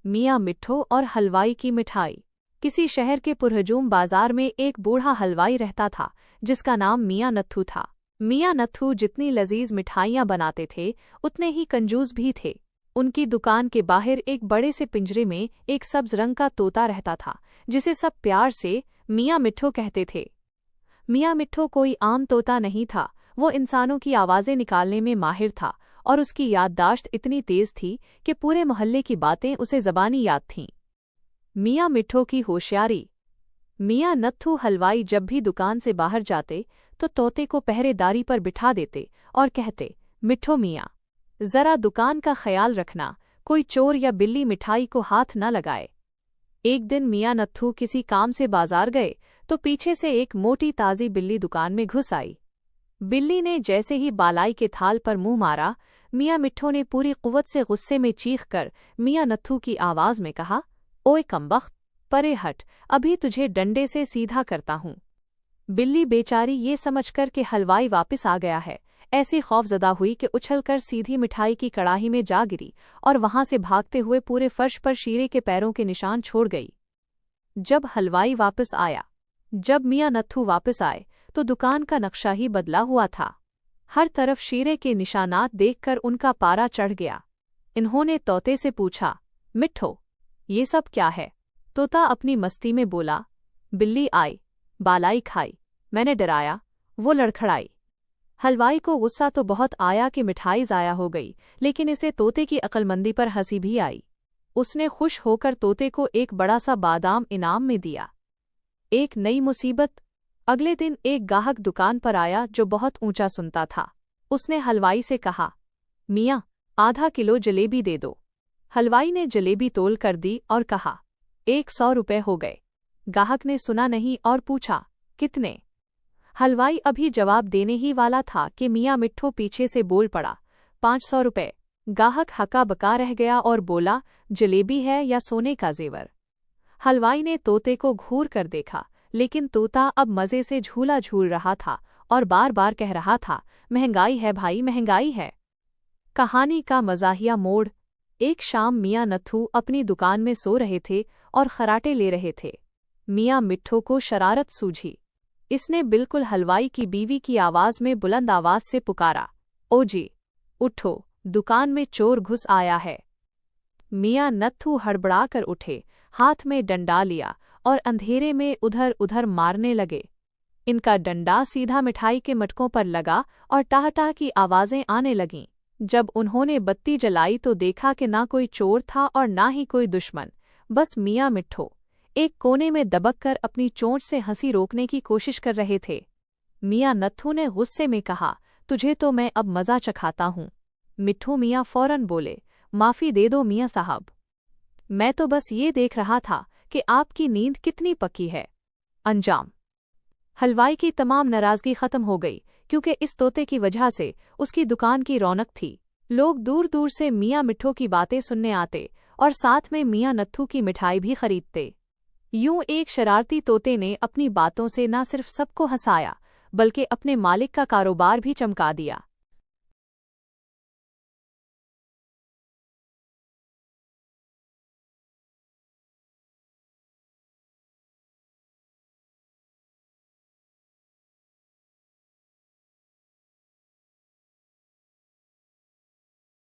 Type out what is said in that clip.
मियाँ मिट्ठू और हलवाई की मिठाई। किसी शहर के पुरहजूम बाजार में एक बूढ़ा हलवाई रहता था जिसका नाम मियाँ नत्थू था। मियाँ नत्थू जितनी लजीज मिठाइयाँ बनाते थे उतने ही कंजूस भी थे। उनकी दुकान के बाहर एक बड़े से पिंजरे में एक सब्ज रंग का तोता रहता था जिसे सब प्यार से मियाँ मिट्ठू कहते थे। मियाँ मिट्ठू कोई आम तोता नहीं था, वो इंसानों की आवाज़ें निकालने में माहिर था और उसकी याददाश्त इतनी तेज थी कि पूरे मोहल्ले की बातें उसे ज़बानी याद थीं। मियाँ मिट्ठू की होशियारी। मियाँ नत्थू हलवाई जब भी दुकान से बाहर जाते तो तोते को पहरेदारी पर बिठा देते और कहते, मिट्ठू मियाँ, ज़रा दुकान का ख्याल रखना, कोई चोर या बिल्ली मिठाई को हाथ न लगाए। एक दिन मियाँ नत्थू किसी काम से बाजार गए तो पीछे से एक मोटी ताज़ी बिल्ली दुकान में घुस आई। बिल्ली ने जैसे ही बालाई के थाल पर मुंह मारा, मियाँ मिट्ठू ने पूरी कुव्वत से गुस्से में चीख कर मियाँ नत्थू की आवाज़ में कहा, ओए कमबख्त, परे हट, अभी तुझे डंडे से सीधा करता हूँ। बिल्ली बेचारी ये समझकर कि हलवाई वापस आ गया है, ऐसी खौफजदा हुई कि उछलकर सीधी मिठाई की कड़ाही में जा गिरी और वहां से भागते हुए पूरे फर्श पर शीरे के पैरों के निशान छोड़ गई। जब मियाँ नत्थू वापस आए तो दुकान का नक्शा ही बदला हुआ था। हर तरफ शीरे के निशानात देखकर उनका पारा चढ़ गया। इन्होंने तोते से पूछा, मिट्ठू, ये सब क्या है? तोता अपनी मस्ती में बोला, बिल्ली आई, बालाई खाई, मैंने डराया, वो लड़खड़ाई। हलवाई को गुस्सा तो बहुत आया कि मिठाई ज़ाया हो गई, लेकिन इसे तोते की अक्लमंदी पर हंसी भी आई। उसने खुश होकर तोते को एक बड़ा सा बादाम इनाम में दिया। एक नई मुसीबत। अगले दिन एक गाहक दुकान पर आया जो बहुत ऊंचा सुनता था। उसने हलवाई से कहा, मियाँ, आधा किलो जलेबी दे दो। हलवाई ने जलेबी तोल कर दी और कहा, 100 रुपये हो गए। गाहक ने सुना नहीं और पूछा, कितने? हलवाई अभी जवाब देने ही वाला था कि मियाँ मिट्ठू पीछे से बोल पड़ा, 500 रुपये। गाहक हका बका रह गया और बोला, जलेबी है या सोने का जेवर? हलवाई ने तोते को घूर कर देखा, लेकिन तोता अब मज़े से झूला झूल रहा था और बार बार कह रहा था, महंगाई है भाई, महंगाई है। कहानी का मज़ाहिया मोड़। एक शाम मियाँ नत्थू अपनी दुकान में सो रहे थे और खराटे ले रहे थे। मियाँ मिट्ठू को शरारत सूझी। इसने बिल्कुल हलवाई की बीवी की आवाज़ में बुलंद आवाज़ से पुकारा, ओ जी, उठो, दुकान में चोर घुस आया है। मियाँ नत्थू हड़बड़ाकर उठे, हाथ में डंडा लिया और अंधेरे में उधर उधर मारने लगे। इनका डंडा सीधा मिठाई के मटकों पर लगा और टाह-टाह की आवाज़ें आने लगीं। जब उन्होंने बत्ती जलाई तो देखा कि ना कोई चोर था और ना ही कोई दुश्मन, बस मियाँ मिट्ठू एक कोने में दबककर अपनी चोंच से हंसी रोकने की कोशिश कर रहे थे। मियाँ नत्थू ने गुस्से में कहा, तुझे तो मैं अब मज़ा चखाता हूँ। मिट्ठू मियाँ फौरन बोले, माफ़ी दे दो मियाँ साहब, मैं तो बस ये देख रहा था कि आपकी नींद कितनी पक्की है। अंजाम। हलवाई की तमाम नाराज़गी ख़त्म हो गई क्योंकि इस तोते की वजह से उसकी दुकान की रौनक थी। लोग दूर दूर से मियाँ मिट्ठू की बातें सुनने आते और साथ में मियाँ नत्थू की मिठाई भी खरीदते। यूं एक शरारती तोते ने अपनी बातों से न सिर्फ सबको हंसाया बल्कि अपने मालिक का कारोबार भी चमका दिया।